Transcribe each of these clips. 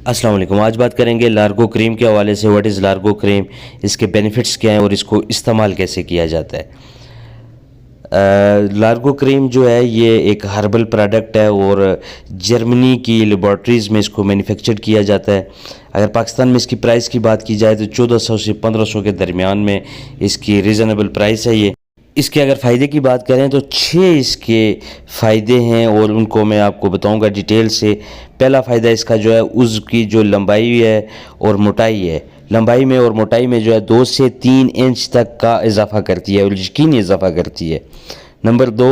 अस्सलाम वालेकुम। आज बात करेंगे लार्गो क्रीम के हवाले से। व्हाट इज़ लार्गो क्रीम, इसके बेनिफिट्स क्या हैं और इसको इस्तेमाल कैसे किया जाता है। लार्गो क्रीम जो है ये एक हर्बल प्रोडक्ट है और जर्मनी की लेबॉर्ट्रीज़ में इसको मैन्युफैक्चर किया जाता है। अगर पाकिस्तान में इसकी प्राइस की बात की जाए तो 1400 से 1500 के दरमियान में इसकी रीज़नेबल प्राइस है। ये इसके अगर फ़ायदे की बात करें तो 6 इसके फ़ायदे हैं और उनको मैं आपको बताऊंगा डिटेल से। पहला फ़ायदा इसका जो है उसकी जो लंबाई है और मोटाई है, लंबाई में और मोटाई में जो है 2 से 3 इंच तक का इजाफा करती है और यकीनी इजाफा करती है। नंबर 2,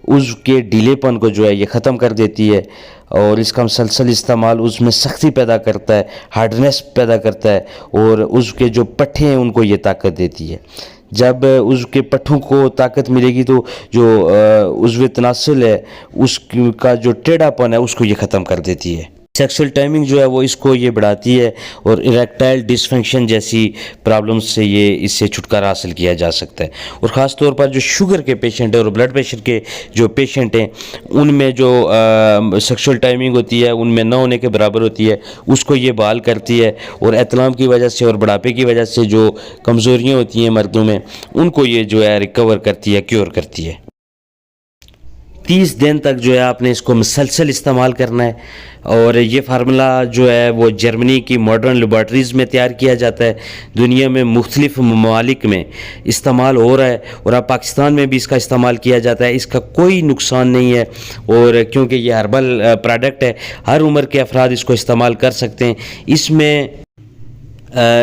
उसके ढीलेपन को जो है ये ख़त्म कर देती है और इसका मुसलसल इस्तेमाल उसमें सख्ती पैदा करता है, हार्डनेस पैदा करता है और उसके जो पट्टे हैं उनको ये ताकत देती है। जब उसके पट्ठों को ताकत मिलेगी तो जो उज़्व तनासुल है उसका जो टेढ़ापन है उसको ये ख़त्म कर देती है। सेक्सुअल टाइमिंग जो है वो इसको ये बढ़ाती है और इरेक्टाइल डिसफंक्शन जैसी प्रॉब्लम्स से ये इससे छुटकारा हासिल किया जा सकता है। और ख़ास तौर पर जो शुगर के पेशेंट हैं और ब्लड प्रेशर के जो पेशेंट हैं उनमें जो सेक्सुअल टाइमिंग होती है उनमें न होने के बराबर होती है, उसको ये बहाल करती है और एतलाम की वजह से और बुढ़ापे की वजह से जो कमज़ोरियाँ होती हैं मर्दों में उनको ये जो है रिकवर करती है, क्योर करती है। 30 दिन तक जो है आपने इसको मुसलसल इस्तेमाल करना है और ये फार्मूला जो है वो जर्मनी की मॉडर्न लेबॉर्ट्रीज़ में तैयार किया जाता है। दुनिया में मुख्तलिफ ममालिक में इस्तेमाल हो रहा है और अब पाकिस्तान में भी इसका इस्तेमाल किया जाता है। इसका कोई नुकसान नहीं है और क्योंकि ये हर्बल प्रोडक्ट है, हर उम्र के अफराद इसको इस्तेमाल कर सकते हैं।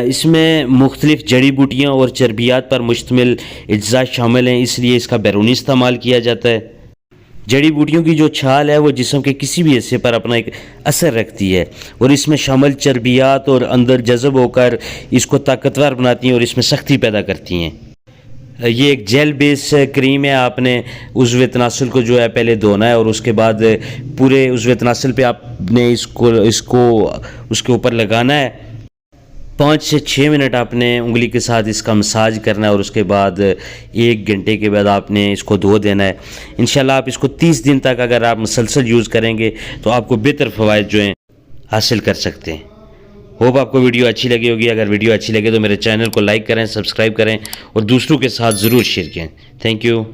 इसमें मुख्तलिफ जड़ी बूटियाँ और चर्बियात पर मुश्तमिल अज्जा शामिल हैं, इसलिए इसका बैरूनी इस्तेमाल किया जाता है। जड़ी बूटियों की जो छाल है वो जिस्म के किसी भी हिस्से पर अपना एक असर रखती है और इसमें शामिल चर्बियात और अंदर जज़ब होकर इसको ताकतवर बनाती हैं और इसमें सख्ती पैदा करती हैं। ये एक जेल बेस क्रीम है। आपने उज़्व तनासुल को जो है पहले धोना है और उसके बाद पूरे उज़्व तनासुल पे आपने इसको उसके ऊपर लगाना है। 5 से 6 मिनट आपने उंगली के साथ इसका मसाज करना है और उसके बाद 1 घंटे के बाद आपने इसको धो देना है। इंशाल्लाह आप इसको 30 दिन तक अगर आप मुसलसल यूज़ करेंगे तो आपको बेहतर फ़वाइद जो हैं हासिल कर सकते हैं। होप आपको वीडियो अच्छी लगी होगी। अगर वीडियो अच्छी लगे तो मेरे चैनल को लाइक करें, सब्सक्राइब करें और दूसरों के साथ ज़रूर शेयर करें। Thank you.